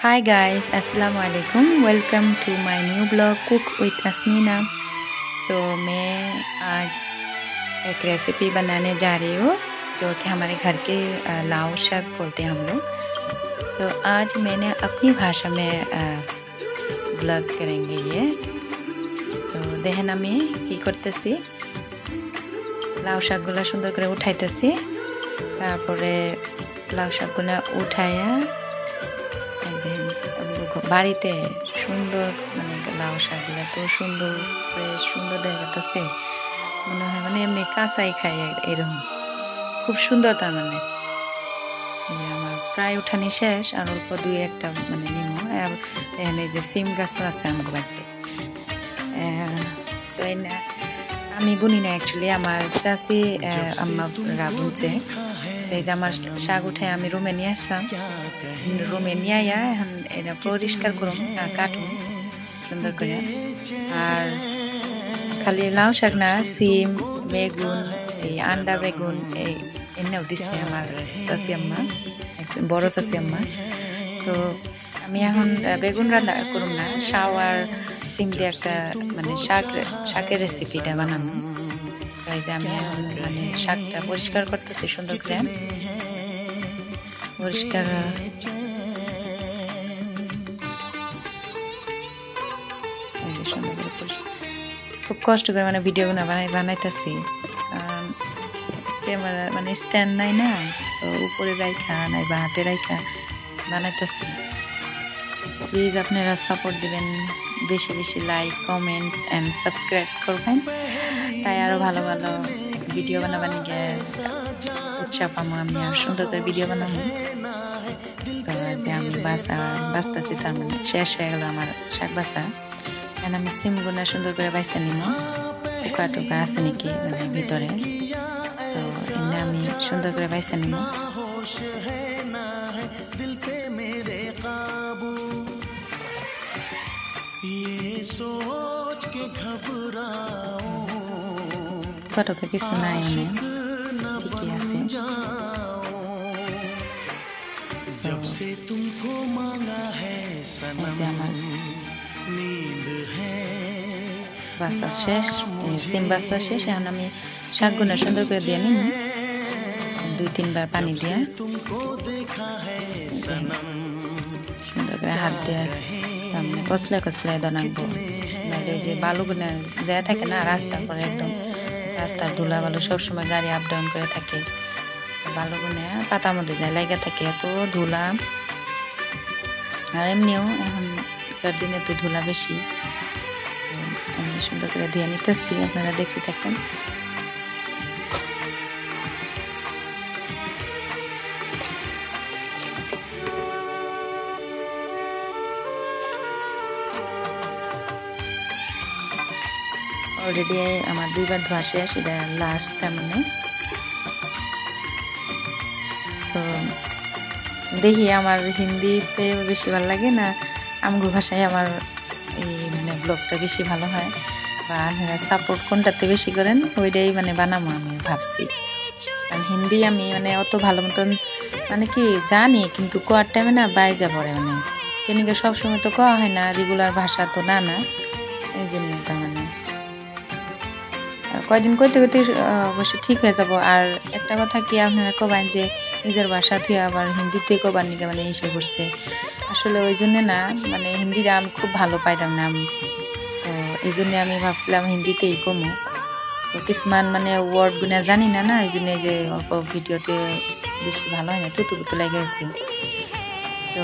Hi guys, Assalamu alaikum. Welcome to my new blog Cook with Asmina. So मैं आज एक recipe बनाने जा रही हूँ जो कि हमारे घर के लाव शाक बोलते हैं हम लोग। तो आज मैंने अपनी भाषा में ब्लॉग करेंगे ये। So দেখেন আমি কি করতেছি, লাউ শাকগুলো সুন্দর করে উঠাইতেছি, তারপরে লাউ শাকগুলো উঠাইয়া বাড়িতে সুন্দর মানে লাউ শাকগুলো তো সুন্দর ফ্রেশ সুন্দর দেখা যাচ্ছে, মনে হয় মানে এমনি কাঁচাই খাই এরকম, খুব সুন্দর। তার মানে আমার প্রায় উঠানি শেষ, আর অল্প দুই একটা মানে নিমো। এখানে যে সিম গাছও আছে আমার বাড়িতে। আমি বুনি না অ্যাকচুয়ালি, আমার চাচি আম্মারা বুনছে। এই যে আমার শাক উঠে আমি রুমে নিয়ে আসলাম, রুমে নিয়ে আয়া এখন এটা পরিষ্কার করুন, কাটুন সুন্দর করে। আর খালি লাউ শাক না, সিম, বেগুন, এই আন্ডা বেগুন এই এনেও দিচ্ছে আমার চাচি আম্মা, বড় চাচি আম্মা। তো আমি এখন বেগুন রান্না করুন না, শাক আর সিম দিয়ে একটা মানে শাকের রেসিপিটা বানানো। এই যে আমি এখন মানে শাকটা পরিষ্কার করতেছি সুন্দর করে, পরিষ্কার খুব কষ্ট করে মানে ভিডিওগুলো বানাইতেছি, কারণ ক্যামেরা মানে স্ট্যান্ড নাই না, তো উপরে রাইখা নাই বা হাতে রাইখা বানাইতেছি। প্লিজ আপনারা সাপোর্ট দিবেন, বেশি বেশি লাইক, কমেন্টস অ্যান্ড সাবস্ক্রাইব করবেন, তাই আরও ভালো ভালো ভিডিও বানাবানি গিয়ে উৎসাহ পাবো, আমি আর সুন্দর করে ভিডিও বানাবো। তো যে আমি বাস্তাছি, তার মানে শেষ হয়ে গেল আমার শাক বাস্তা। এখন আমি সিমগুলো সুন্দর করে বাইসতে নিব, পোকা টোকা আছে নাকি মানে ভিতরে, তো এনে আমি সুন্দর করে বাইসতে নিব। পোকা কিছু নাই, মানে ঠিকই আছে। আমার বাসা শেষ, সিম বাসা শেষ। এখন আমি শাকগুলো সুন্দর করে দিয়ে নিব, 2-3 বার পানি দিয়ে সুন্দর করে হাত দিয়ে কচলায় কচলায় দনাকবো। যে বালুগুলো দেয়া থাকে না রাস্তার পরে, একদম রাস্তার ধুলা বালু সবসময় গাড়ি আপ ডাউন করে থাকে, বালুগুলো পাতার মধ্যে যায় লাগা থাকে, এত ধুলা। আর এমনিও এখনকার দিনে তো ধুলা বেশি। আমি সুন্দর করে ধুয়ে নিতেছি, আপনারা দেখতে থাকেন। অলরেডি আমার 2 বার ধোয়া শেষ, এটা লাস্ট। তার মানে তো দেখি আমার হিন্দিতে বেশি ভালো লাগে না আমগো ভাষায় আমার এই মানে ব্লগটা বেশি ভালো হয়, বা সাপোর্ট কোনটাতে বেশি করেন ওইটাই মানে বানাবো আমি ভাবছি। কারণ হিন্দি আমি মানে অত ভালো মতন মানে কি জানি, কিন্তু কোয়ার টাইমে না বাইজা পড়ে, মানে কেনিকে সবসময় তো কোয়া হয় না, রেগুলার ভাষা তো না, এই জন্য তার মানে কয়দিন কইতে কইতে অবশ্যই ঠিক হয়ে যাব। আর একটা কথা কি, আপনারা কবেন যে নিজের ভাষা থেকে আবার হিন্দিতে কবার নিকে মানে এসে করছে, আসলে ওই জন্য না, মানে হিন্দিটা আমি খুব ভালো পাইতাম না আমি, তো এই জন্যে আমি ভাবছিলাম হিন্দিতেই কমো। তো কিছুমান মানে ওয়ার্ডগুলো জানি না, এই জন্যে যে অল্প ভিডিওতে বেশি ভালো হয় না, তুতু লেগে গেছে। তো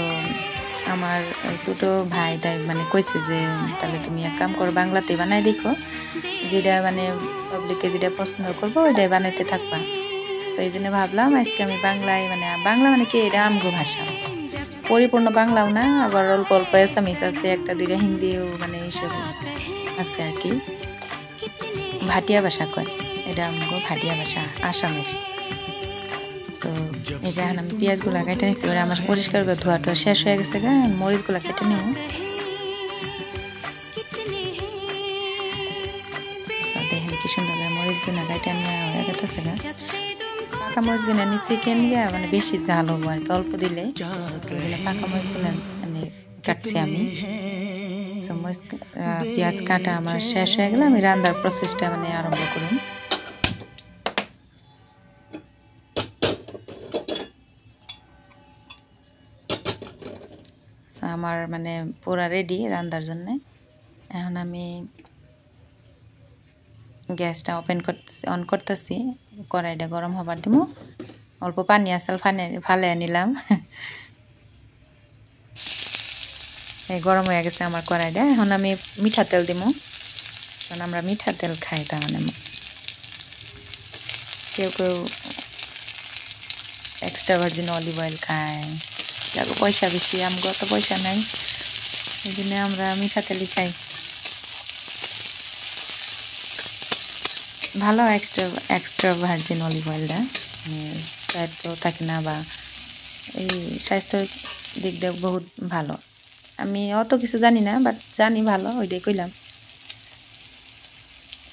আমার ছোটো ভাইটাই মানে কইছে যে তাহলে তুমি এক কাম করো, বাংলাতে বানাই দেখো, যেটা মানে পাবলিকে যেটা পছন্দ করবো ওইটাই বানাইতে থাকবা। তো এই জন্য ভাবলাম আজকে আমি বাংলায় মানে বাংলা মানে কি এটা আমগো ভাষা, পরিপূর্ণ বাংলাও না, আবার অল্প অল্প এসামিস আছে, 1-2 হিন্দিও মানে এইসব আছে আর কি। ভাটিয়া ভাষা কয়, এটা আমগো ভাটিয়া ভাষা, আসামের। তো এই যে এখন আমি পেঁয়াজগুলো কেটে নিচ্ছি, এবার আমার পরিষ্কার করে ধোয়া টোয়া শেষ হয়ে গেছে, মরিচগুলো কেটে নেব। দেখেন কি সুন্দর মরিচগুলো কেটে নেওয়া হয়ে গেছে, পাকা মরিচগুলো নিচে কেনে মানে বেশি ঝাল হবো আর কি, অল্প দিলে পাকা মরিচগুলো মানে কাটছি আমি। পেঁয়াজ কাটা আমার শেষ হয়ে গেলে আমি রান্নার প্রসেসটা মানে আরম্ভ করুন। আমার মানে পুরা রেডি রান্নার জন্য। এখন আমি গ্যাসটা অন করতেছি, কড়াইটা গরম হবার দিব। অল্প পানি আসাল ফালে নিলাম। এই গরম হয়ে গেছে আমার কড়াইটা। এখন আমি মিঠা তেল দিব, কারণ আমরা মিঠা তেল খাই। তার মানে কেউ কেউ এক্সট্রা ভার্জিন অলিভ অয়েল খায়, যাকে পয়সা বেশি, আমগো তো পয়সা নাই, এই জন্য আমরা মিঠা তেলই খাই। ভালো এক্সট্রা ভার্জিন অলিভ অয়েলটা, মানে ফ্যাটও থাকে না বা এই স্বাস্থ্যের দিক দিয়ে বহুত ভালো। আমি অত কিছু জানি না, বাট জানি ভালো, ওইটাই কইলাম।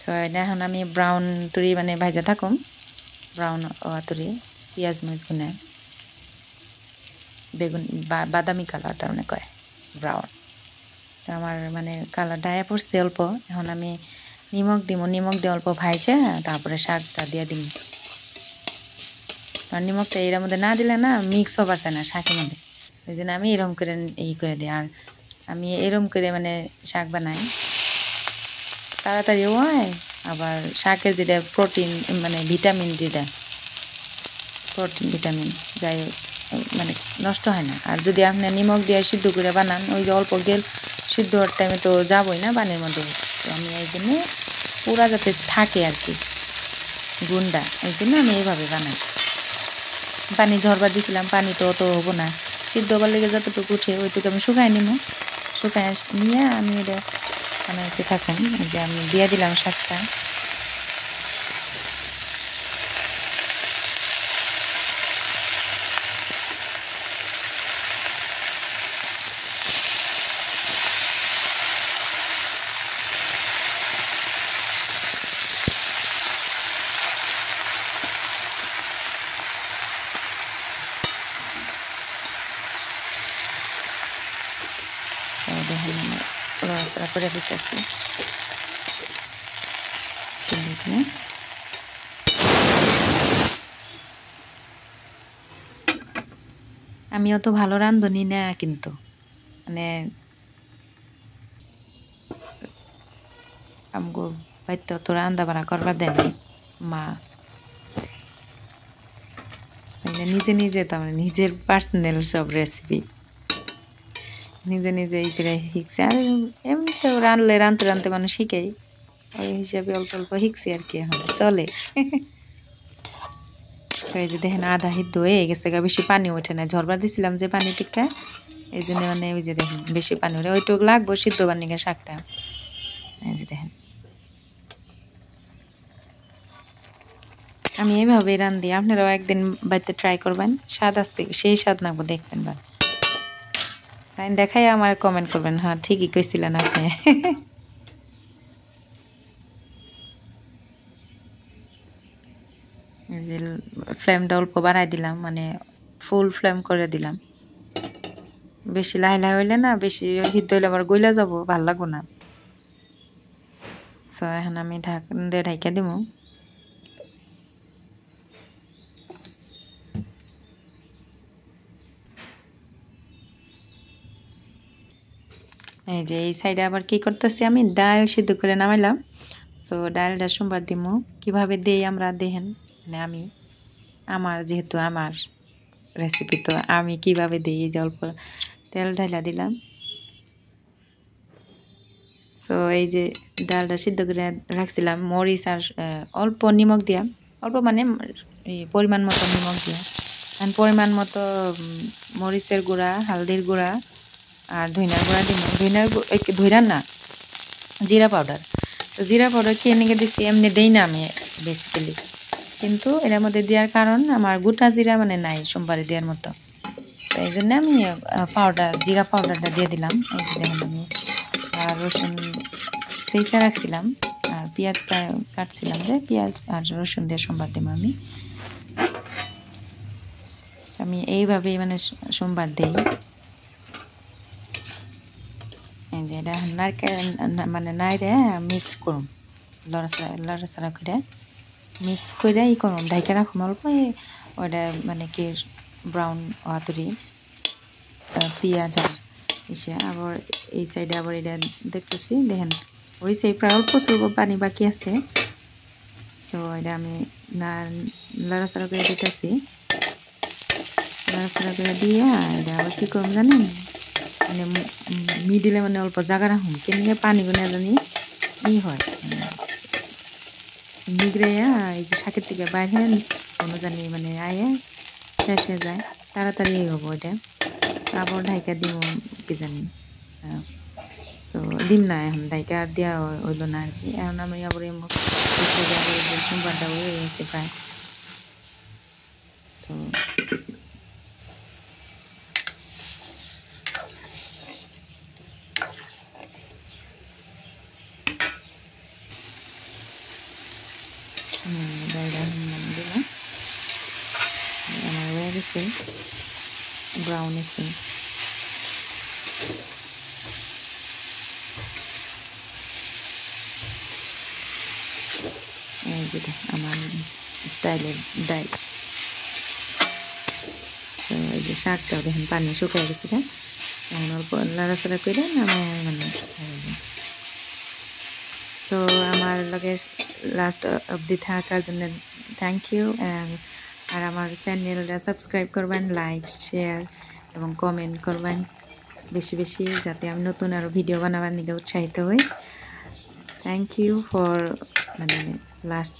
সো এটা এখন আমি ব্রাউন তুরি মানে ভাজা থাকুম, ব্রাউন তুরি পেঁয়াজ মরিচগুলো বেগুন বাদামি কালার তার মানে কয় ব্রাউন। তো আমার মানে কালারটা আয়া পড়ছে অল্প। এখন আমি নিমক দিব, নিমক দিয়ে অল্প ভাইজা তারপরে শাকটা দিয়ে দিব। আর নিমকটা এর মধ্যে না দিলে না মিক্স হবার চায় না শাকের মধ্যে, ওই জন্য আমি এরম করে করে দিই। আর আমি এরম করে মানে শাক বানাই, তাড়াতাড়িও হয়, আবার শাকের যেটা প্রোটিন মানে ভিটামিন, যেটা প্রোটিন ভিটামিন যাই মানে নষ্ট হয় না। আর যদি আপনি নিমক দিয়ে সিদ্ধ করে বানান, ওই যে অল্প গেল সিদ্ধ হওয়ার টাইমে তো যাবই না পানির মধ্যে। তো আমি এই জন্য পুরা যাতে থাকে আর কি গুন্ডা, এই জন্য আমি এইভাবে বানাই। পানি ঝরবার দিয়েছিলাম, পানি তো অত হবো না, সিদ্ধ হবার লেগে যতটুকু উঠে ওইটুকু আমি শুকাই নিব। শুকাই নিয়ে আমি এটা বানাইতে থাকুন। যে আমি দিয়ে দিলাম শাকটা। দেখেন আমি লড়াচড়া করে দিতেছি। আমি অত ভালো রাঁধুনি না, কিন্তু মানে আমগো বাড়িতে অত রান্না বান্না করবার দেয়নি মা, নিজে নিজে তার মানে নিজের পার্সোনাল সব রেসিপি নিজে নিজে এই করে শিখছে। আর এমনি তো রাঁধতে রাঁধতে মানুষ শিখেই, ওই হিসাবে অল্প অল্প শিখছি আর কি, এখন চলে। এই যে দেখেন আধা সিদ্ধ হয়ে গেছে, বেশি পানি ওঠে না, ঝরবার দিছিলাম যে পানি টিকা, এই জন্য মানে ওই যে দেখেন বেশি পানি ওঠে, ওইটুক লাগবো সিদ্ধ বানিয়ে শাকটা। এই যে দেখেন আমি এইভাবেই রান্ধি, আপনারাও একদিন বাড়িতে ট্রাই করবেন, স্বাদ আসতে সেই স্বাদ নাকবো, দেখবেন বা দেখাই আমার কমেন্ট করবেন, হ্যাঁ ঠিকই কইছিলেন আপনি। যে ফ্লেমটা অল্প বাড়াই দিলাম, মানে ফুল ফ্লেম করে দিলাম। বেশি লাহে হইলে না, বেশি সিদ্ধ হইলে আবার গইলা যাব, ভাল লাগবো না। সো এখন আমি ঢাকন দিয়ে ঢাইকা দিব। এই যে এই সাইডে আবার কি করতেছি, আমি ডাল সিদ্ধ করে নামাইলাম। সো ডালটা সোমবার দিব, কিভাবে দেই আমরা দেখেন, মানে আমি আমার যেহেতু আমার রেসিপি, তো আমি কিভাবে দিই, এই যে অল্প তেল ঢালা দিলাম। সো এই যে ডালটা সিদ্ধ করে রাখছিলাম, মরিচ আর অল্প নিমক দিয়া, অল্প মানে পরিমাণ মতো নিমক দিয়া, পরিমাণ মতো মরিচের গুঁড়া, হালদির গুঁড়া আর ধইনার গুঁড়া দিব। ধইনার না, জিরা পাউডার। তো জিরা পাউডার কি এনেকে দিচ্ছি, এমনি দেই না আমি বেসিক্যালি, কিন্তু এর মধ্যে দেওয়ার কারণ আমার গোটা জিরা মানে নাই সোমবারে দেওয়ার মতো, তো এই জন্য আমি জিরা পাউডারটা দিয়ে দিলাম। এই যে দেখেন আমি আর রসুন সেইসা রাখছিলাম, আর পেঁয়াজ কাটছিলাম, যে পেঁয়াজ আর রসুন দিয়ে সোমবার দেবো আমি। আমি এইভাবেই মানে সোমবার দেই। এই যে এটা নারকেল মানে নাইরে মিক্স করুন, লড়াচড়া করে মিক্স করে করুন, ঢাইকা রাখুন অল্প। ওটা মানে কি ব্রাউন হাতুড়ি পেঁয়াজ এসে আবার এই সাইডে আবার এটা দেখতেছি, দেখেন হয়েছে প্রায় অল্প স্বল্প পানি বাকি আছে। তো এটা আমি লড়াচড়া করে দিতেছি, লড়াচড়া করে দিয়ে এটা আবার কী করুন জানেন, মানে মিডিলে মানে অল্প জায়গা রাখুন, কেন পানিগুলো জানি হয় নিগড়াইয়া এই যে শাকের থেকে বাইরে কোনো জানি মানে আয়ে শেষ হয়ে যায়, তাড়াতাড়ি হবো এটা। আবার ঢাইকা দিব কি জানি, তো দিম না এখন ঢাইকা আর দেওয়া হইলো না আর কি। এখন আমি আবার সোমবারটা হয়ে গেছে প্রায়। তো দিলাম আমার হয়ে গেছে ব্রাউন এসে। এই যে আমার স্টাইলের ডাল। তো এই যে শাকটাও দেখেন পানি শুকিয়ে গেছে, এখন অল্প নাড়াচাড়া করে নামায় মানে। সো আমার লগে লাস্ট অবধি থাকার জন্য থ্যাংক ইউ। আর আমার চ্যানেলটা সাবস্ক্রাইব করবেন, লাইক শেয়ার এবং কমেন্ট করবেন বেশি বেশি, যাতে আমি নতুন আরও ভিডিও বানাবার নিকে উৎসাহিত হই। থ্যাংক ইউ ফর মানে লাস্ট